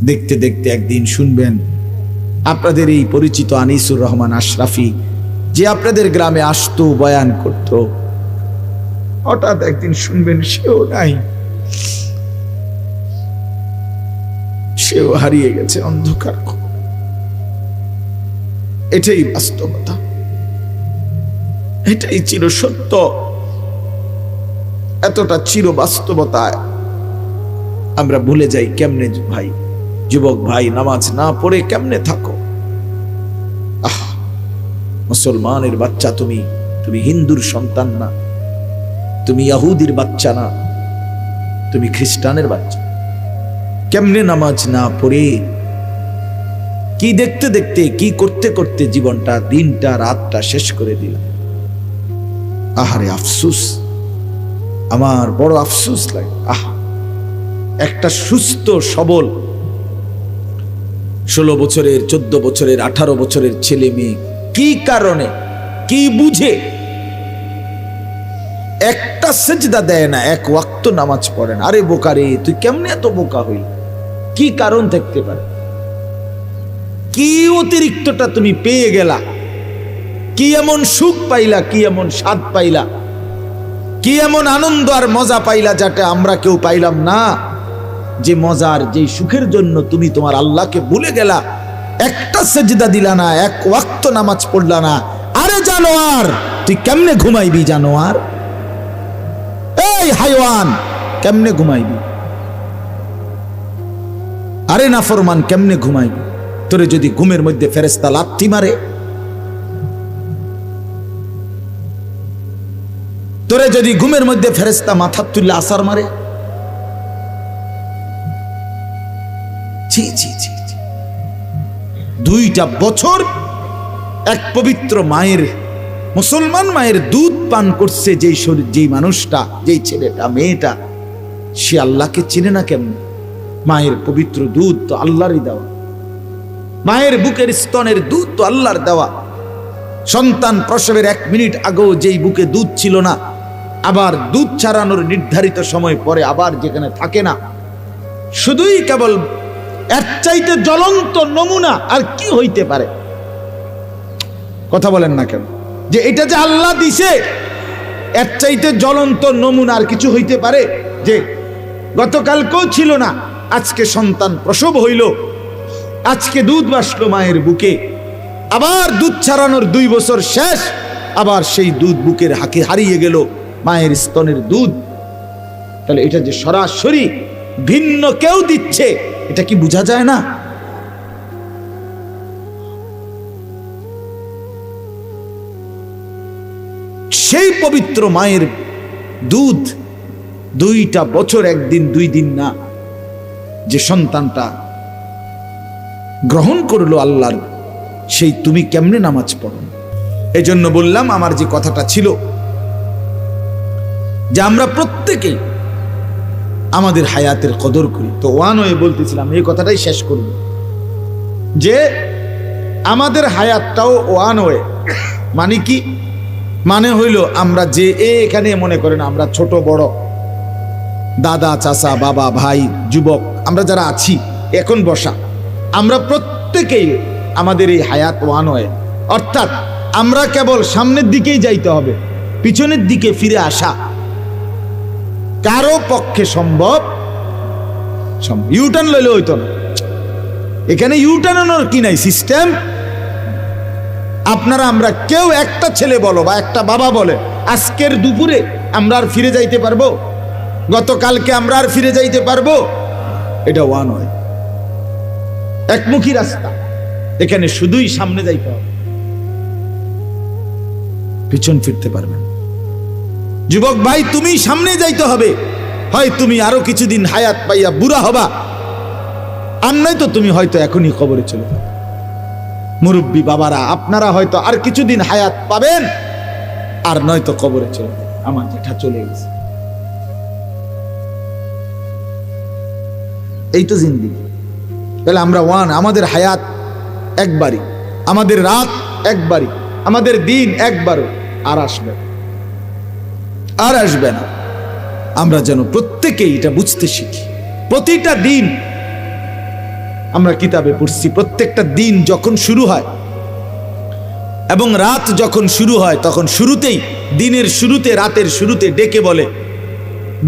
দেখতে দেখতে একদিন শুনবেন আপনাদের এই পরিচিত আনিসুর রহমান আশরাফি, যে আপনাদের গ্রামে আসতো, বয়ান করত, হঠাৎ একদিন শুনবেন সেও নাই, সেও হারিয়ে গেছে অন্ধকার। এটাই বাস্তবতা, এটাই চির সত্য। এতটা চির বাস্তবতায় আমরা ভুলে যাই কেমনে। ভাই, যুবক ভাই, নামাজ না পড়ে কেমনে থাকো? মুসলমানের বাচ্চা তুমি, তুমি হিন্দুর সন্তান না, তুমি ইহুদির বাচ্চা না, তুমি খ্রিস্টানের বাচ্চা। কেমনে নামাজ না পড়ে, কি দেখতে দেখতে, কি করতে করতে জীবনটা, দিনটা, রাতটা শেষ করে দিলাম। আহারে আফসুস, আমার বড় আফসুস লাগে। একটা সুস্থ সবল 16 বছরের, 14 বছরের, 18 বছরের ছেলে মেয়ে কি কারণে, কি বুঝে একটা সেজদা দেয় না, এক ওয়াক্ত নামাজ পড়ে না? আরে বোকা রে, তুই কেমনে এত বোকা হইল? কি কারণ থাকতে পারে? কি অতিরিক্তটা তুমি পেয়ে গেলা? কি এমন সুখ পাইলা, কি এমন স্বাদ পাইলা, কি এমন আনন্দ আর মজা পাইলা যেটা আমরা কেউ পাইলাম না? যে মজার, যে সুখের জন্য তুমি তোমার আল্লাহকে ভুলে গেলা, একটা সেজদা দিলা না, এক ওয়াক্ত নামাজ পড়লা না। আরে জানোয়ার, তুই কেমনে ঘুমাইবি? জানোয়ার, এই হাইওয়ান, কেমনে ঘুমাইবি? আরে নাফরমান, কেমনে ঘুমাইবি? তোরে যদি ঘুমের মধ্যে ফেরেশতা লাথি মারে, তোরে যদি ঘুমের মধ্যে ফেরেশতা মাথা তুলে আসার মারে, ছি ছি ছি, 2টা বছর এক পবিত্র মায়ের, মুসলমান মায়ের দুধ পান করছে যেই মানুষটা, যেই ছেলেটা, মেয়েটা, সে আল্লাহকে চিনে না কেমন? মায়ের পবিত্র দুধ তো আল্লাহরই দেওয়া, মায়ের বুকের স্তনের দুধ তো আল্লাহর দেওয়া। সন্তান প্রসবের 1 মিনিট আগেও যেই বুকে দুধ ছিল না, আবার দুধ ছাড়ানোর নির্ধারিত সময় পরে আবার যেখানে থাকে না, শুধুই কেবল এর চাইতে জ্বলন্ত নমুনা আর কি হইতে পারে? কথা বলেন না কেন? যে এটা যে আল্লাহ দিছে, এর চাইতে জ্বলন্ত নমুনা আর কিছু হইতে পারে? যে গতকালকেও ছিল না, আজকে সন্তান প্রসব হইল, আজকে দুধ বাসলো মায়ের বুকে, আবার দুধ ছাড়ানোর 2 বছর শেষ, আবার সেই দুধ বুকের হাকে হারিয়ে গেল, মায়ের স্তনের দুধ। তাহলে এটা যে সরাসরি ভিন্ন কেউ দিচ্ছে, এটা কি বোঝা যায় না? সেই পবিত্র মায়ের দুধ 2টা বছর, 1 দিন 2 দিন না, যে সন্তানটা গ্রহণ করলো আল্লাহর, সেই তুমি কেমনে নামাজ পড়ো? এই জন্য বললাম, আমার যে কথাটা ছিল যে আমরা প্রত্যেকেই আমাদের হায়াতের কদর করি। তো ওয়ান ওয়ে বলতেছিলাম, এই কথাটাই শেষ করব, যে আমাদের হায়াতটাও ওয়ান ওয়ে। মানে কি? মানে হইল, আমরা যে এখানে মনে করেন আমরা ছোট বড়, দাদা, চাচা, বাবা, ভাই, যুবক, আমরা যারা আছি এখন বসা, আমরা প্রত্যেকেই আমাদের এই হায়াত ওয়ান ওয়ে। অর্থাৎ আমরা কেবল সামনের দিকেই যাইতে হবে, পিছনের দিকে ফিরে আসা কারো পক্ষে সম্ভব। ইউটার্ন লইলে হইতো না, এখানে ইউটার্নের কি নাই সিস্টেম। আপনারা আমরা কেউ, একটা ছেলে বলো বা একটা বাবা বলে, আজকের দুপুরে আমরা আর ফিরে যাইতে পারবো? গতকালকে আমরা আর ফিরে যাইতে পারবো? এটা ওয়ান ওয়ে, একমুখী রাস্তা। এখানে শুধুই সামনে যাইতে হবে, পিছন ফিরতে পারবেন। যুবক ভাই, তুমি সামনে যাইতে হবে, হয় তুমি আরো কিছুদিন হায়াত পাইয়া বুড়া হবা, আর নয়তো তুমি হয়তো এখনই কবরে চলে যাবে। মুরব্বী বাবারা, আপনারা হয়তো আর কিছুদিন হায়াত পাবেন, আর নয়তো কবরে চলে যাবে। আমার যেটা চলে গেছে, এই তো জিন্দেগি। তাহলে আমরা ওয়ান, আমাদের হায়াত একবারই, আমাদের রাত একবারই, আমাদের দিন একবারও, আর আসবে আর আসবে না। আমরা যেন প্রত্যেকেই এটা বুঝতে শিখি। প্রতিটা দিন আমরা কিতাবে পড়ছি প্রত্যেকটা দিন যখন শুরু হয় এবং রাত যখন শুরু হয় তখন শুরুতেই, দিনের শুরুতে, রাতের শুরুতে ডেকে বলে,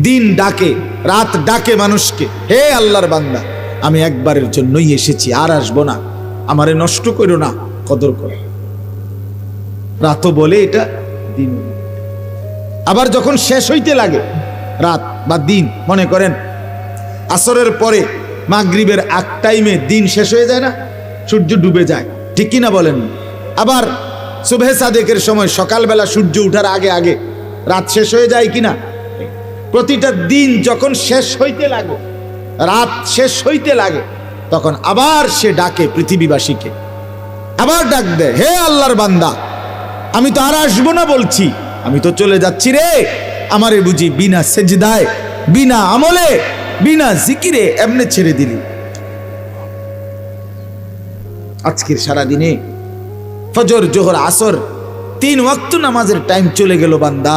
দিন ডাকে, রাত ডাকে মানুষকে, হে আল্লাহর বান্দা, আমি একবারের জন্যই এসেছি, আর আসবো না, আমারে নষ্ট করো না, কদর করো। রাতও বলে এটা, দিন। আবার যখন শেষ হইতে লাগে রাত বা দিন, মনে করেন আসরের পরে মাগরিবের আগ টাইমে দিন শেষ হয়ে যায় না, সূর্য ডুবে যায়, ঠিক কিনা বলেন? আবার সুবহে সাদেকের সময় সকালবেলা সূর্য উঠার আগে আগে রাত শেষ হয়ে যায় কিনা? প্রতিটা দিন যখন শেষ হইতে লাগে, রাত শেষ হইতে লাগে, তখন আবার সে ডাকে পৃথিবীবাসীকে, আবার ডাক দেয়, হে আল্লাহর বান্দা, আমি তো আর আসবো না বলছি, আমি তো চলে যাচ্ছি রে, আমারে বুঝি বিনা সেজদায়, বিনা আমলে, বিনা জিকিরে এমনে ছেড়ে দিলি? আজকের সারাদিনে ফজর, জোহর, আসর 3 ওয়াক্ত নামাজের টাইম চলে গেল বান্দা,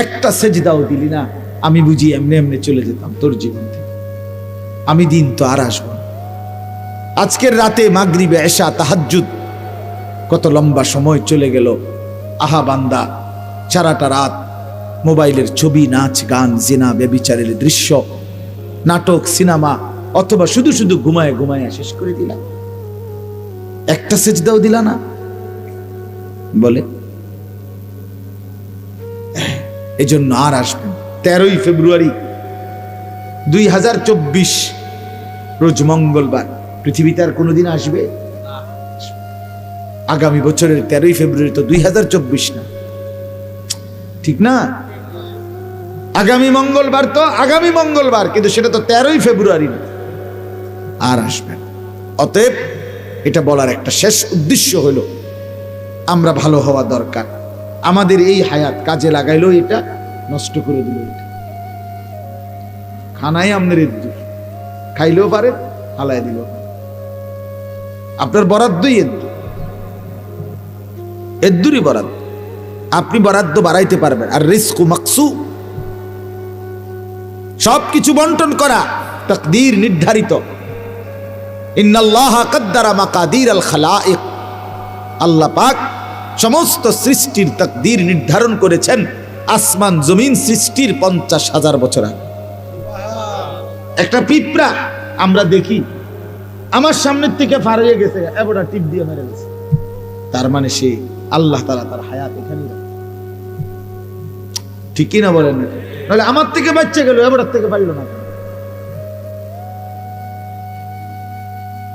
একটা সেজদাও দিলি না, আমি বুঝি এমনি এমনি চলে যেতাম তোর জীবন থেকে, আমি দিন তো আর আসবো না। আজকের রাতে মাগরিবে, এশা, তাহাজ্জুদ, কত লম্বা সময় চলে গেল। আহা বান্দা, সারাটা রাত মোবাইলের ছবি, নাচ, গান, জিনা, ব্যভিচারের দৃশ্য, নাটক, সিনেমা, অথবা শুধু শুধু ঘুমায় ঘুমায় শেষ করে দিলাম, একটা সেজদাও দিলা না বলে। এজন্য আর আসবেন 13ই ফেব্রুয়ারি 2024 রোজ মঙ্গলবার। পৃথিবীতে আর কোনোদিন আসবে? আগামী বছরের 13ই ফেব্রুয়ারি তো 2024 না, ঠিক না? আগামী মঙ্গলবার তো আগামী মঙ্গলবার, কিন্তু সেটা তো 13ই ফেব্রুয়ারি না। আর আসবেন। অতএব এটা বলার একটা শেষ উদ্দেশ্য হলো, আমরা ভালো হওয়া দরকার। আমাদের এই হায়াত কাজে লাগাইলো, এটা নষ্ট করে দিল। এটা খানাই আপনার এদ্দুর, খাইলেও পারে, হালাই দিল, আপনার বরাদ্দই এদ্দুর, এদ্দুরই বরাদ্দ। আপনি বরাদ্দ বাড়াইতে পারবেন। আর রিজকু মাকসুম, সবকিছু বন্টন করা তাকদীর নির্ধারিত। ইন্নাল্লাহা কাদ্দারা মাকাদির আল খালাইক, আল্লাহ পাক সমস্ত সৃষ্টির তাকদীর নির্ধারণ করেছেন আসমান জমিন সৃষ্টির 50,000 বছর আগে। একটা পিঁপড়া আমরা দেখি আমার সামনের থেকে পার হয়ে গেছে, এবড়া টিপ দিয়ে মেরে গেছে, তার মানে সে আল্লাহ তাআলা তার হায়াত এখানে, ঠিক কি না বলেন? নাহলে আমার থেকে বাচ্চা গেল, এবড়ার থেকে পাইল না।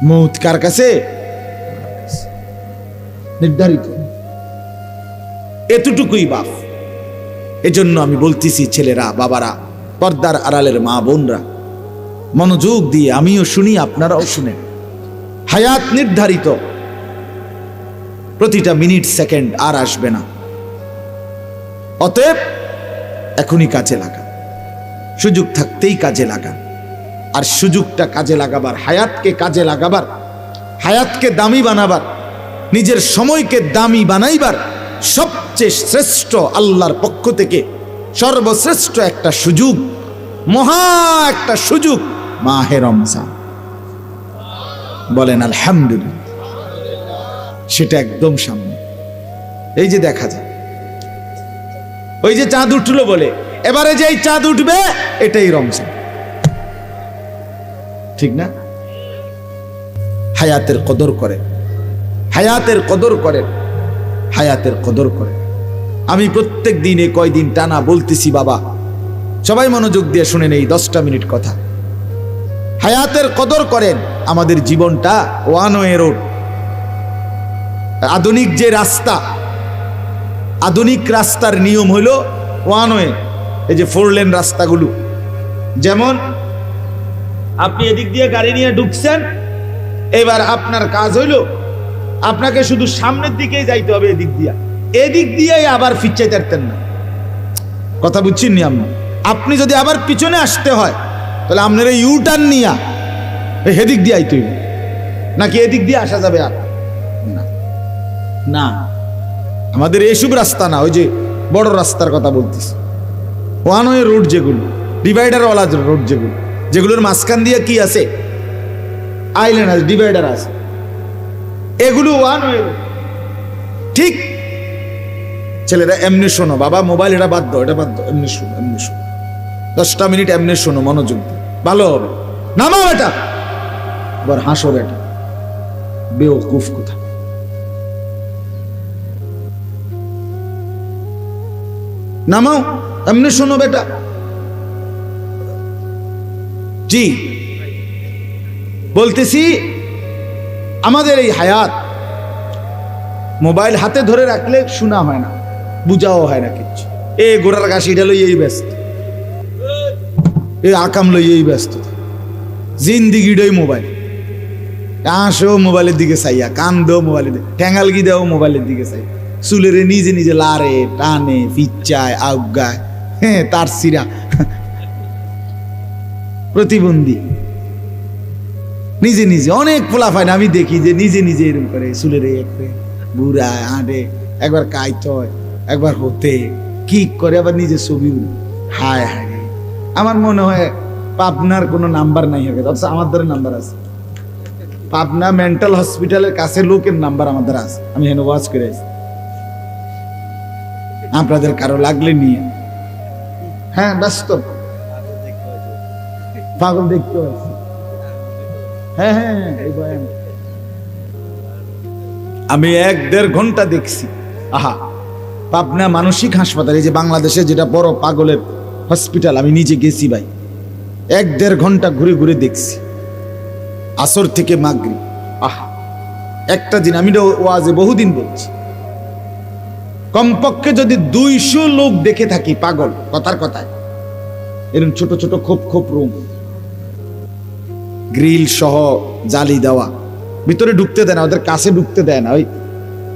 মৌত কার কাছে? নির্ধারিত। এতটুকুই বাপ। এজন্য আমি বলতেছি, ছেলেরা, বাবারা, পর্দার আড়ালের মা বোনরা, মনোযোগ দিয়ে আমিও শুনি, আপনারাও শুনেন। হায়াত নির্ধারিত, প্রতিটা মিনিট সেকেন্ড আর আসবে না। অতএব এখনই কাজে লাগান, সুযোগ থাকতেই কাজে লাগান। আর সুযোগটা কাজে লাগাবার, হায়াতকে কাজে লাগাবার, হায়াতকে দামি বানাবার, নিজের সময়কে দামি বানাইবার সবচেয়ে শ্রেষ্ঠ আল্লাহর পক্ষ থেকে সর্বশ্রেষ্ঠ একটা সুযোগ, মহা একটা সুযোগ, মাহে রমজান। বলেন আলহামদুলিল্লাহ। সেটা একদম সামনে, এই যে দেখা যায়, ওই যে চাঁদ উঠলো বলে, এবারে যে চাঁদ উঠবে এটাই রমজান, ঠিক না? হায়াতের কদর করেন, হায়াতের কদর করেন, হায়াতের কদর করেন। আমি প্রত্যেক দিনে কয়দিন টানা বলতেছি, বাবা সবাই মনোযোগ দিয়ে শুনেন এই 10টা মিনিট কথা। হায়াতের কদর করেন। আমাদের জীবনটা ওয়ান ওয়ে রোড। আধুনিক যে রাস্তা, আধুনিক রাস্তার নিয়ম হলো ওয়ান ওয়ে। এই যে 4 লেন রাস্তাগুলো, যেমন আপনি এদিক দিয়ে গাড়ি নিয়ে ঢুকছেন, এবার আপনার কাজ হইল আপনাকে শুধু সামনের দিকেই যাইতে হবে, এদিক দিয়া, এদিক দিয়েই আবার ফিরচাইতে পারতেন না। কথা বুঝছেন নি? আপনি যদি আবার পিছনে আসতে হয়, তাহলে আপনার এই ইউটার্ন নিয়া এদিক দিয়ে আইতে হইবে, নাকি এদিক দিয়ে আসা যাবে? আর না, না, আমাদের এইসব রাস্তা না, ওই যে বড় রাস্তার কথা বলতেছি, ওয়ান ওয়ে রোড, যেগুলো ডিভাইডার ওয়ালা রোড, যেগুলোর মাঝখান দিয়ে কি আছে? আইল্যান্ড আছে, ডিভাইডার আছে, এগুলো ওয়ান হয়ে গেল। ঠিক ছেলেরা এমনি শোনো, বাবা মোবাইল এটা বাদ দাও, এটা বাদ দাও, এমনি শোনো, এমনি শোনো, 10টা মিনিট এমনি শোনো, মনোযোগ দিয়ে, ভালো হবে। নামাও এটা, আবার হাসো এটা, বেওকুফ কোথা। নামাও, এমনি শোনো বেটা। জি বলতেছি, আমাদের এই হায়াত মোবাইল হাতে ধরে রাখলে শোনা হয় না, বুঝাও হয় না কিচ্ছু। এ গোড়ার কাশিটা লই এই ব্যস্ত, এ আকাম লই এই ব্যস্ত, জিন্দিগিটাই মোবাইল। আসো মোবাইলের দিকে চাইয়া, কান দেও মোবাইলের দিকে, ঠ্যাঙ্গালগি দেও মোবাইলের দিকে চাই, চুলের নিজে নিজে লারে টানে ফিচ্চায় আউগায়, হ্যাঁ তার সিরা প্রতিবন্ধী নিজে নিজে। অনেক পোলাফাইন আমি দেখি যে নিজে নিজে এরকম করে চুলের একটু বুড়ায় হাঁটে, একবার কাইত হয়, একবার হতে কি করে, আবার নিজে ছবি। হায় হায়, আমার মনে হয় পাবনার কোনো নাম্বার নাই হবে, অথচ আমার ধরে নাম্বার আছে। পাবনা মেন্টাল হসপিটালের কাছে লোকের নাম্বার আমাদের আছে, আমি হেন ওয়াচ করে আছি। আপনাদের কারো লাগলে নিয়ে, হ্যাঁ ব্যস্ত পাগল দেখতে পাচ্ছি। হ্যাঁ হ্যাঁ, আমি 1-1.5 ঘন্টা দেখছি। আহা, পাবনা মানসিক হাসপাতাল, এই যে বাংলাদেশে যেটা বড় পাগলের হসপিটাল, আমি নিজে গেছি ভাই, 1-1.5 ঘন্টা ঘুরে ঘুরে দেখছি, আসর থেকে মাগরিব। আহা, একটা দিন আমি ওয়াজে বহুদিন বলছি, কমপক্ষে যদি 200 লোক দেখে থাকি পাগল, কথার কথায়, এরকম ছোট ছোট খোপ খোপ রুম, গ্রিল সহ জালি দেওয়া, ভিতরে ঢুকতে দেয় না, ওদের কাছে ঢুকতে দেয় না, ওই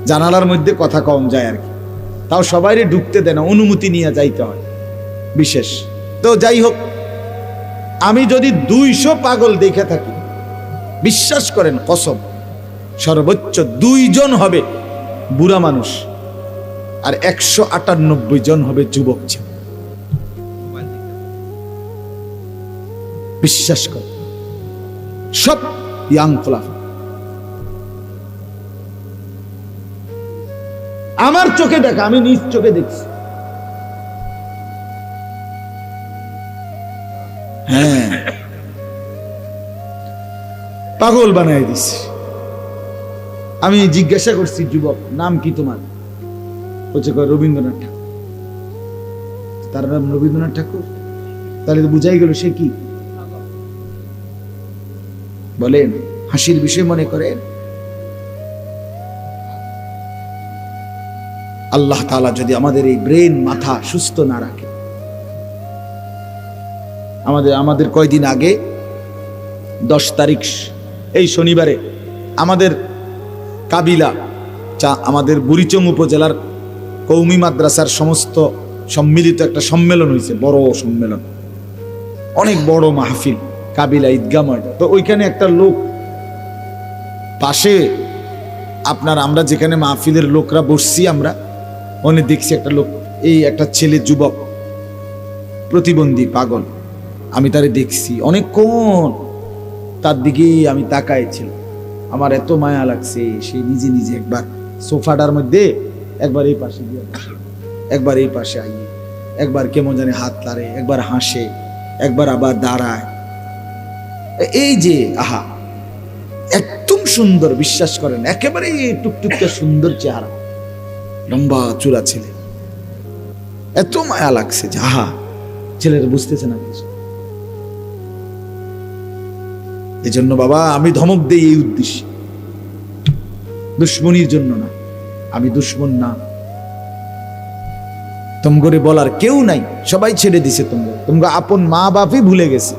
জানালার মধ্যে কথা কম যায় আর কি, তাও সবাইরে ঢুকতে দেয় না, অনুমতি নিয়ে যাইতে হয় বিশেষ। তো যাই হোক, আমি যদি 200 পাগল দেখে থাকি, বিশ্বাস করেন কসম, সর্বোচ্চ 2 জন হবে বুড়া মানুষ, আর 198 জন হবে যুবক ছেলে। বিশ্বাস কর, সব ইয়াং ফলাফল। আমার চোখে দেখা, আমি নিজ চোখে দেখছি। হ্যাঁ, পাগল বানাই দিছি। আমি জিজ্ঞাসা করছি, যুবক নাম কি তোমার? বলছে রবীন্দ্রনাথ ঠাকুর। তার নাম রবীন্দ্রনাথ ঠাকুর, তাহলে তো বুঝাই গেল সে কি। বলেন, হাসির বিষয় মনে করেন? আল্লাহ তাআলা যদি আমাদের এই ব্রেন মাথা সুস্থ না রাখে, আমাদের কয়দিন আগে 10 তারিখ এই শনিবারে আমাদের কাবিলা, আমাদের বুড়িচং উপজেলার কৌমি মাদ্রাসার সমস্ত সম্মিলিত একটা সম্মেলন হয়েছে, বড় সম্মেলন, অনেক বড় মাহফিল, কাবিলা ঈদগাহ ময়দান। তো ওইখানে একটা লোক পাশে, আপনার আমরা যেখানে মাহফিলের লোকরা বসছি, আমরা মনে দেখছি একটা লোক, এই একটা ছেলে যুবক প্রতিবন্ধী পাগল, আমি তারে দেখছি অনেকক্ষণ, তার দিকে আমি তাকাইছিল, আমার এত মায়া লাগছে। সে নিজে নিজে একবার সোফাটার মধ্যে, একবার এই পাশে গিয়ে, একবার এই পাশে আইয়ে, একবার কেমন জানে হাত লাড়ে, একবার হাসে, একবার আবার দাঁড়ায়। এই যে আহা, একদম সুন্দর, বিশ্বাস করেন, একেবারে টুকটুকটা সুন্দর চেহারা, লম্বা চূড়া ছেলে, এত মায়া লাগছে যে আহা, ছেলেরা বুঝতেছে না কিছু। এই জন্য বাবা আমি ধমক দেই এই উদ্দেশ্যে, দুশ্মনির জন্য না। আমি দুশ্মন না, তোমগরে বলার কেউ নাই, সবাই ছেড়ে দিছে, তোমরা আপন মা বাপই ভুলে গেছে,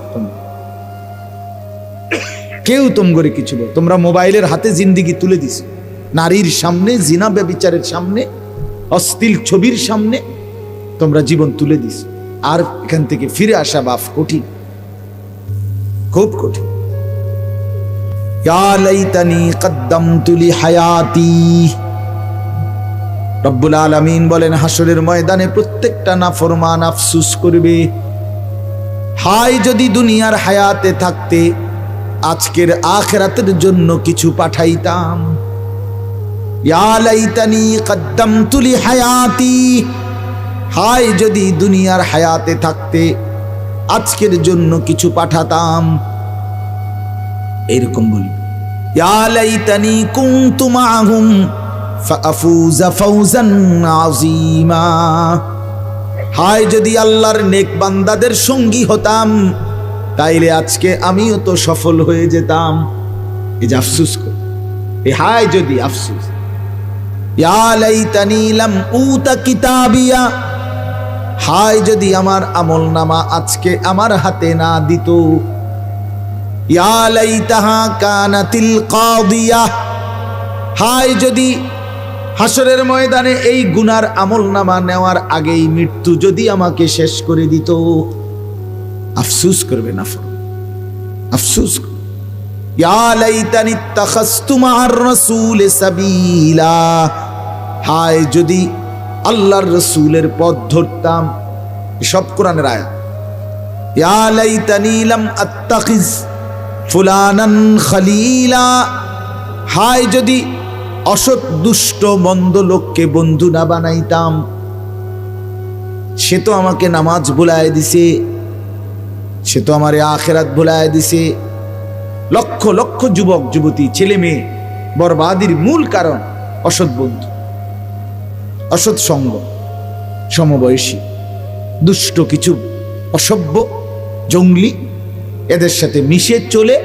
কেউ তোমগরে কিছু বল। তোমরা মোবাইলের হাতে জিন্দিগি তুলে দিছো, নারীর সামনে, জিনা ব্যভিচারের সামনে, অশ্লীল ছবির সামনে তোমরা জীবন তুলে দিছো। আর এখান থেকে ফিরে আসা বাপ কঠিন, খুব কঠিন। ইয়া লাইতানি কদ্দামতু লিহায়াতি, রব্বুল আলামিন বলেন, হাসরের ময়দানে প্রত্যেকটা নাফরমান আফসোস করবে, হায় যদি দুনিয়ার হায়াতে থাকতে আজকের আখিরাতের জন্য কিছু পাঠাইতাম। ইয়া লাইতানি কদ্দামতু লি হায়াতি, হায় যদি দুনিয়ার হায়াতে থাকতে আজকের জন্য কিছু পাঠাতাম। এরকম বলি, ইয়া লাইতানি কুনতু মাআহুম ফাআফুযা ফাওজান আযীমা, হায় যদি আল্লাহর নেক বান্দাদের সঙ্গী হতাম, তাইলে আজকে আমিও তো সফল হয়ে যেতাম। এই যে আফসোস কর, এই হায় যদি আফসোস। ইয়া লাইতানি লাম উতা কিতাবিয়া, হায় যদি আমার আমলনামা আজকে আমার হাতে না দিত। ইয়া লাইতাহা কানাতিল কাদিয়া, হায় যদি হাসরের ময়দানে এই গুনার আমলনামা নেওয়ার আগেই মৃত্যু যদি আমাকে শেষ করে দিত। আফসোস করবে না, আফসোস। ইয়া লাইতানি ইত্তাখাযতু মা'আর রাসূলি সাবিলা, হায় যদি আল্লাহর রাসূলের পথ ধরতাম। সব কোরআনের আয়াত। ইয়া লাইতানি লাম আত্তাখিজ ফুলানান খলিলা, হায় যদি অসৎ দুষ্ট মন্দ লোককে বন্ধু না বানাইতাম। সে তো আমাকে নামাজ ভুলায় দিছে, সে তো আমার আখিরাত ভুলায় দিছে। লক্ষ লক্ষ যুবক যুবতী ছেলে মেয়ে বরবাদির মূল কারণ অসৎ বন্ধু, অসৎ সঙ্গ, সমবয়সী দুষ্ট কিছু অসভ্য জঙ্গলি এদের সাথে মিশে চলে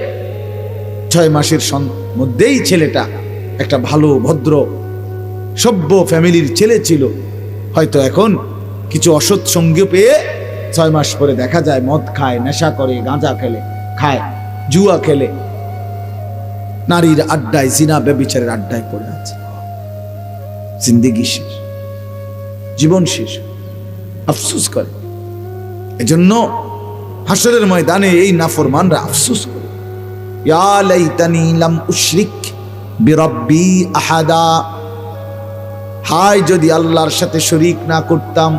6 মাসের মধ্যেই ছেলেটা একটা ভালো ভদ্র সভ্য ফ্যামিলির ছেলে ছিল, হয়তো এখন কিছু অসৎ সঙ্গী পেয়ে 6 মাস পরে দেখা যায় মদ খায়, নেশা করে, গাঁজা খেলে, খায়, জুয়া খেলে, নারীর আড্ডায়, জিনা ব্যভিচারের আড্ডায় পড়ে আছে। জিন্দেগি শেষ, জীবন শেষ। আফসোস করে। এজন্য হাসরের ময়দানে এই নাফরমানরা আফসোস করে, ইয়া লাইতানি লাম উশরিক বিরাব্বি আহাদা, হায় যদি আল্লাহর সাথে শরীক না করতাম।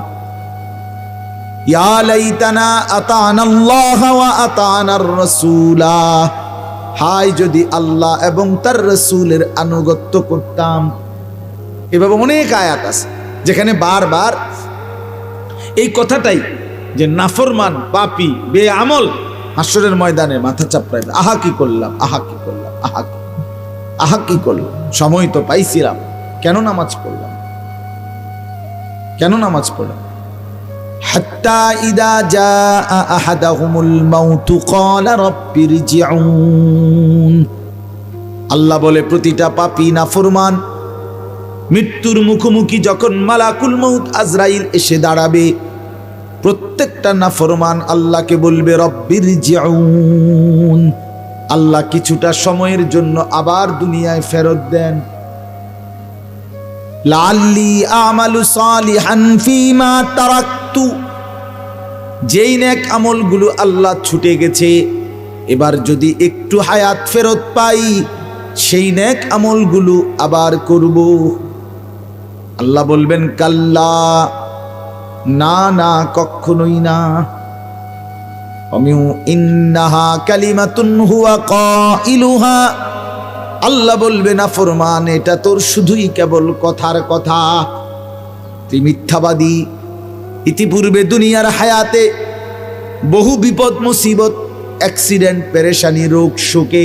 ইয়া লাইতানা আতানাল্লাহ ওয়া আতানার রাসূলা, হায় যদি আল্লাহ এবং তার রাসূলের আনুগত্য করতাম। এভাবে অনেক আয়াত আছে যেখানে বারবার এই কথাটাই, যে নাফরমান পাপী বেআমল হাসরের ময়দানে মাথা চাপড়াইবে, আহা কি করলাম, আহা কি করলাম, আহা কি করলাম, সময় তো পাইছিলাম, কেন নামাজ পড়লাম, কেন নামাজ পড়লাম। হাত্তা ইদা জাআ আহাদাহুমুল মাউত ক্বালা রাব্বিরজিউন, আল্লাহ বলে প্রতিটা পাপী নাফরমান মৃত্যুর মুখোমুখি যখন মালাকুল মউত আজরাইল এসে দাঁড়াবে, প্রত্যেকটা নাফরমান আল্লাহকে বলবে রব্বিরজিউন, আল্লাহ কিছুটা সময়ের জন্য আবার দুনিয়ায় ফেরত দেন। লাআল্লি আমালু সালিহান ফীমা তারাকতু, যেই নেক আমলগুলো আল্লাহ ছুটে গেছে, এবার যদি একটু হায়াত ফেরত পাই সেই নেক আমলগুলো আবার করব। আল্লাহ বলবেন কাল্লা, না না, কখনোই না। ইন্নাহা কালিমাতুন হুয়া কাইলুহা, আল্লাহ বলবে নাফরমান এটা তোর শুধুই কেবল কথার কথা, তুই মিথ্যাবাদী। ইতিপূর্বে দুনিয়ার হায়াতে বহু বিপদ মুসিবত, অ্যাক্সিডেন্ট, পেরেশানি, রোগ শোকে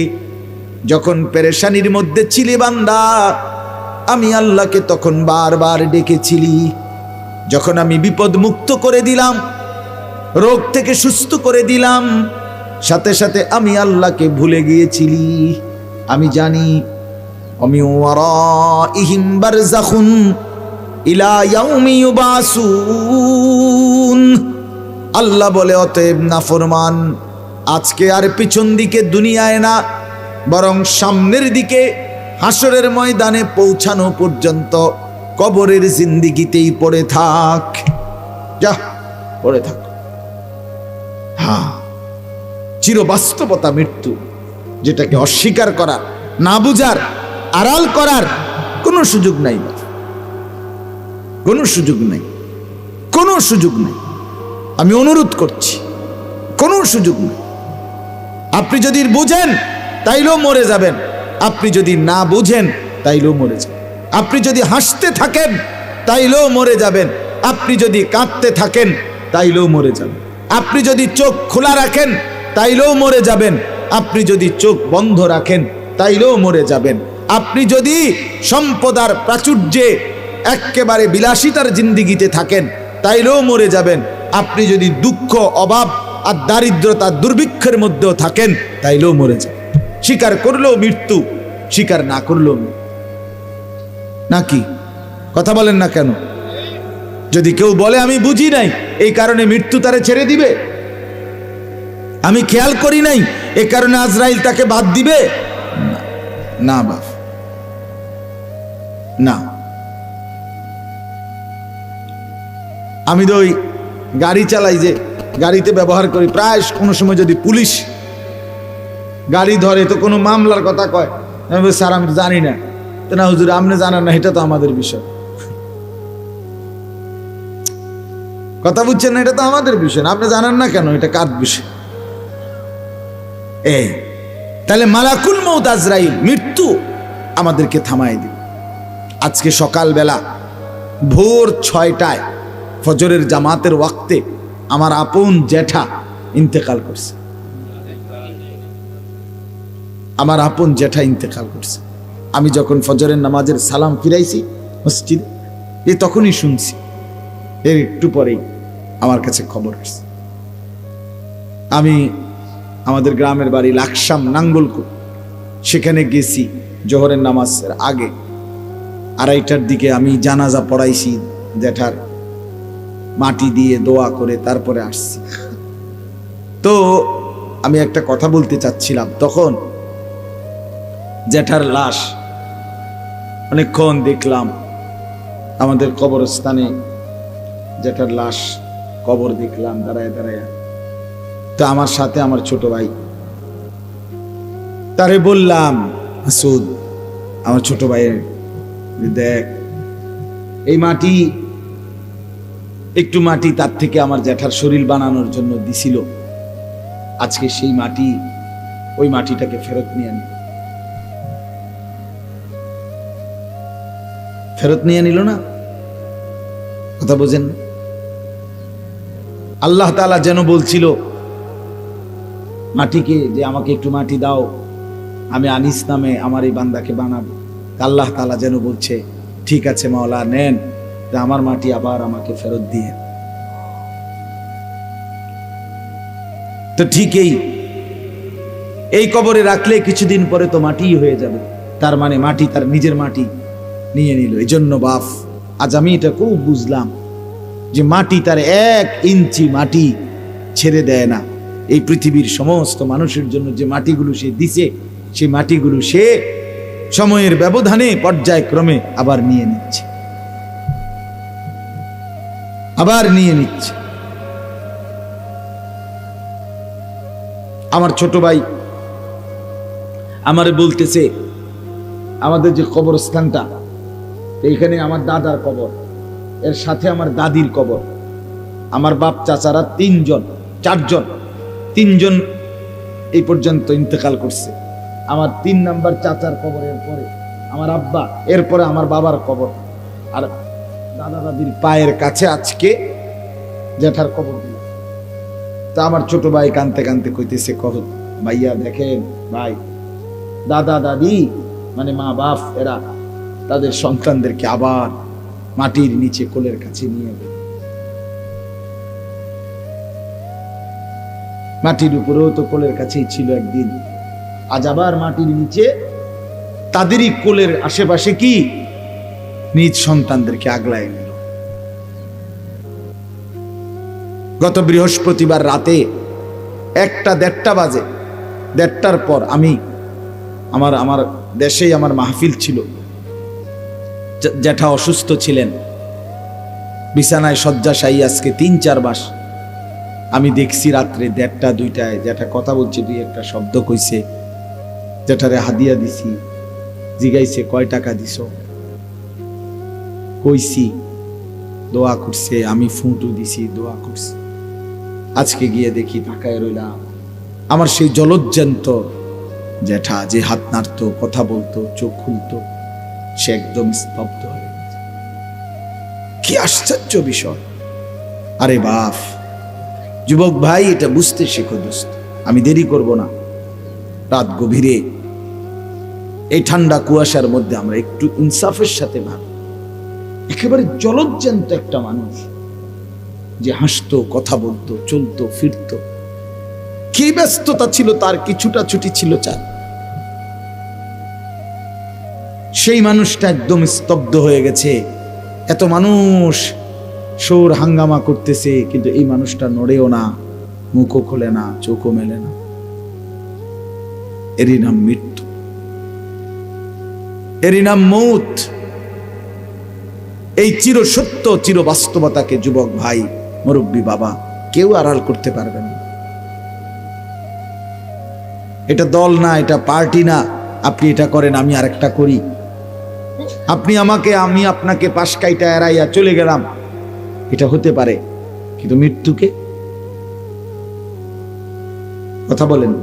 যখন পেরেশানির মধ্যে ছিলে বান্দা, আমি আল্লাহকে তখন বারবার ডেকেছিলি। যখন আমি বিপদ মুক্ত করে দিলাম, রোগ থেকে সুস্থ করে দিলাম, সাথে সাথে আমি আল্লাহকে ভুলে গিয়েছিলি। আমি জানি আমি ওয়ারাইহিম বারযাখুন ইলা ইয়াউমি ইউবাসুন, আল্লাহ বলে অতএব নাফরমান আজকে আর পিছন দিকে দুনিয়ায় না, বরং সামনের দিকে হাসরের ময়দানে পৌঁছানো পর্যন্ত কবরের জিন্দেগিতেই পড়ে থাক। যা পড়ে থাক। হ্যাঁ, চিরবাস্তবতা মৃত্যু, যেটাকে অস্বীকার করার, না বুঝার, আড়াল করার কোনো সুযোগ নাই, কোনো সুযোগ নাই, কোনো সুযোগ নেই। আমি অনুরোধ করছি, কোনো সুযোগ নেই। আপনি যদি বোঝেন তাইলেও মরে যাবেন। আপনি যদি না বুঝেন তাইলেও মরে যাবেন। আপনি যদি হাসতে থাকেন তাইলেও মরে যাবেন। আপনি যদি কাঁদতে থাকেন তাইলেও মরে যাবেন। আপনি যদি চোখ খোলা রাখেন তাইলেও মরে যাবেন। আপনি যদি চোখ বন্ধ রাখেন তাইলেও মরে যাবেন। আপনি যদি সম্পদার প্রাচুর্যে একেবারে বিলাসিতার জিন্দিগিতে থাকেন তাইলেও মরে যাবেন। আপনি যদি দুঃখ, অভাব আর দারিদ্রতা, দুর্ভিক্ষের মধ্যেও থাকেন তাইলেও মরে যাবেন। স্বীকার করলেও মৃত্যু, স্বীকার না করলেও নাকি? কথা বলেন না কেন? যদি কেউ বলে আমি বুঝি নাই এই কারণে মৃত্যু তারে ছেড়ে দিবে, আমি খেয়াল করি নাই এই কারণে আজরাইল তাকে বাদ দিবে, না বাপ, না। আমি তো ওই গাড়ি চালাই, যে গাড়িতে ব্যবহার করি, প্রায় কোনো সময় যদি পুলিশ গাড়ি ধরে তো কোনো মামলার কথা কয়, আমি বলি স্যার আমি তো জানি না। তো না হুজুর আপনি জানেন না, এটা তো আমাদের বিষয়। কথা বুঝছেন না? এটা তো আমাদের বিষয় না, আপনি জানেন না কেন? এটা কার বিষয়? এই তাহলে মালাকুল মউত আজরাইল, মৃত্যু আমাদেরকে থামাই দিবে। আজকে সকালবেলা ভোর 6টায় ফজরের জামাতের ওয়াক্তে আমার আপন জ্যাঠা ইন্তেকাল করছে। আমার আপন জ্যাঠা ইন্তেকাল করছে। আমি যখন ফজরের নামাজের সালাম ফিরাইছি মসজিদে, এই তখনই শুনছি, এর একটু পরেই আমার কাছে খবর আসছে। আমি আমাদের গ্রামের বাড়ি লাকসাম নাঙ্গলকোট, সেখানে গেছি জোহরের নামাজের আগে 2:30টার দিকে। আমি জানাজা পড়াইছি জ্যাঠার, মাটি দিয়ে দোয়া করে তারপরে আসছি। তো আমি একটা কথা বলতে চাচ্ছিলাম, তখন জ্যাঠার লাশ অনেকক্ষণ দেখলাম আমাদের কবরস্থানে, জ্যাঠার লাশ কবর দেখলাম দাঁড়ায় দাঁড়ায়। তো আমার সাথে আমার ছোট ভাই, তারে বললাম মাসুদ, আমার ছোট ভাইয়ের, দেখ এই মাটি, একটু মাটি তার থেকে আমার জ্যাঠার শরীর বানানোর জন্য দিছিল, আজকে সেই মাটি, ওই মাটিটাকে ফেরত নিয়ে নিল। ফেরত নিয়ে নিল না? কথা বোঝেন? আল্লাহ তাআলা যেন বলছিল মাটিকে যে আমাকে একটু মাটি দাও, আমি আনিস নামে আমার এই বান্দাকে বানাবো। আল্লাহ তাআলা যেন বলছে ঠিক আছে মাওলা, নেন, আমার মাটি আবার আমাকে ফেরত দিয়ে। তো ঠিকই এই কবরে রাখলে কিছুদিন পরে তো মাটিই হয়ে যাবে, তার মানে মাটি তার নিজের মাটি নিয়ে নিল। এই জন্য বাপ, আজ আমি এটা খুব বুঝলাম যে মাটি তার 1 ইঞ্চি মাটি ছেড়ে দেয় না। এই পৃথিবীর সমস্ত মানুষের জন্য যে মাটিগুলো সে দিছে, সেই মাটিগুলো সে সময়ের ব্যবধানে পর্যায়ক্রমে আবার নিয়ে নিচ্ছে, আবার নিয়ে নিচ্ছে। আমার ছোট ভাই আমারে বলতেছে, আমাদের যে কবরস্থানটা, এইখানে আমার দাদার কবর, এর সাথে আমার দাদির কবর, আমার বাপ চাচারা 3জন এই পর্যন্ত ইন্তেকাল করছে। আমার 3 নাম্বার চাচার কবর, এরপরে আমার আব্বা, এরপরে আমার বাবার কবর, আর দাদা দাদির পায়ের কাছে আজকে জ্যাঠার কবর দিল। তা আমার ছোট ভাই কানতে কানতে কইতেছে, কহ ভাইয়া দেখেন ভাই, দাদা দাদি মানে মা বাপ, এরা তাদের সন্তানদেরকে আবার মাটির নিচে কোলের কাছে নিয়ে গেল। মাটির উপরেও তো কোলের কাছেই ছিল একদিন, আজ আবার মাটির নিচে তাদেরই কোলের আশেপাশে কি নিজ সন্তানদেরকে আগলায় নিল। গত বৃহস্পতিবার রাতে 1টা-1:30 বাজে, 1:30টার পর আমি আমার দেশেই আমার মাহফিল ছিল। জ্যাঠা অসুস্থ ছিলেন, বিছানায় শয্যাশায়ী আজকে 3-4 মাস। আমি দেখছি রাত্রে 1:30-2টায় জ্যাঠা কথা বলছে, 2-1টা শব্দ কইছে। জ্যাঠারে হাদিয়া দিছি, জিগাইছে কয় টাকা দিছ, কইছি, দোয়া করছে, আমি ফুঁটু দিছি, দোয়া করছি। আজকে গিয়ে দেখি তাকায় রইলাম, আমার সেই জলজ্জান্ত জ্যাঠা যে হাত নাড়তো, কথা বলতো, চোখ খুলতো, সে একদম স্তব্ধ হয়ে গেছে। কি আশ্চর্য বিষয়! আরে বাপ, যুবক ভাই, এটা বুঝতে শেখো দোস্ত। আমি দেরি করব না। রাত গভীরে এই ঠান্ডা কুয়াশার মধ্যে আমরা একটু ইনসাফের সাথে ভাব, একেবারে জলজ্জান্ত একটা মানুষ যে হাসতো, কথা বলতো, চলতো, ফিরতো, কি ব্যস্ততা ছিল তার, কিছুটা ছুটি ছিল চার। সেই মানুষটা একদম স্তব্ধ হয়ে গেছে। এত মানুষ শোর হাঙ্গামা করতেছে, কিন্তু এই মানুষটা নড়েও না, মুখও খোলে না, চোখও মেলে না। এরই নাম মৃত্যু, এরই নাম মৌত। এই চির সত্য, চির বাস্তবতাকে যুবক ভাই, মুরব্বী বাবা, কেউ আড়াল করতে পারবেন না। এটা দল না, এটা পার্টি না। আপনি এটা করেন, আমি আরেকটা করি। আপনি আমাকে, আমি আপনাকে পাশ কাইটা এড়াইয়া চলে গেলাম, এটা হতে পারে, কিন্তু মৃত্যুকে কথা বলেন।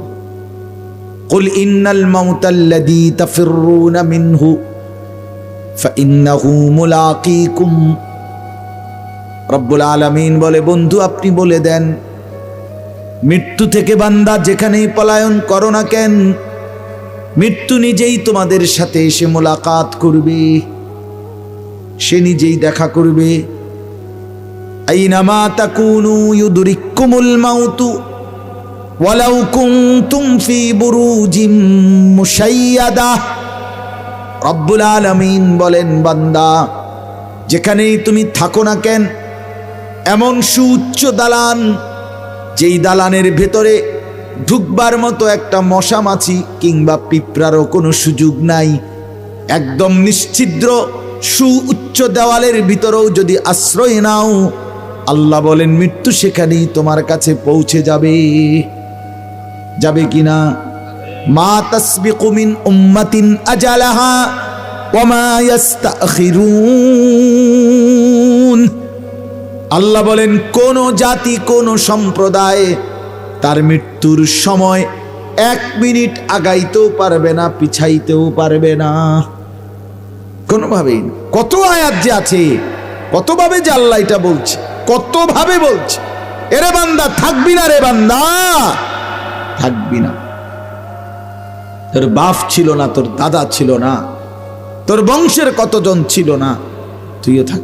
কুল ইন্নাল মাউতাল্লাযী তাফিররুনা মিনহু ফাইন্নাহু মুলাকীকুম। রব্বুল আলামিন বলে, বন্ধু আপনি বলে দেন, মৃত্যু থেকে বান্দা যেখানেই পলায়ন করো না কেন, মৃত্যু নিজেই তোমাদের সাথে এসে মোলাকাত করবে, সে নিজেই দেখা করবে। আইনামা তাকুনু ইউদরিকুমুল মাউতু ওয়ালাউ কুনতুম ফি বুরুজিম মুশাইয়াদা। রব্বুল আলামিন বলেন, বান্দা যেখানেই তুমি থাকো না কেন, এমন সুউচ্চ দালান, যেই দালানের ভেতরে ঢুকবার মতো একটা মশা মাছি কিংবা পিঁপড়ারও কোনো সুযোগ নাই, একদম নিশ্ছিদ্র সুউচ্চ দেওয়ালের ভিতরেও যদি আশ্রয় নাও, আল্লাহ বলেন মৃত্যু সেখানেই তোমার কাছে পৌঁছে যাবে। যাবে কিনা? মা তাসবিকু মিন উম্মাতিন আজালাহা ওয়া মা ইস্তাখিরুন। আল্লাহ বলেন কোন জাতি, কোন সম্প্রদায় তার মৃত্যুর সময় 1 মিনিট আগাইতেও পারবে না, পিছাইতেও পারবে না, কোনোভাবেই। কত আয়াত যে আছে, কতভাবে যে আল্লাহ এটা বলছে, কতভাবে বলছে। এরে বান্দা থাকবি না, রে বান্দা থাকবি না। তোর বাপ ছিল না, তোর দাদা ছিল না, তোর বংশের কতজন ছিল না, তুইও থাক।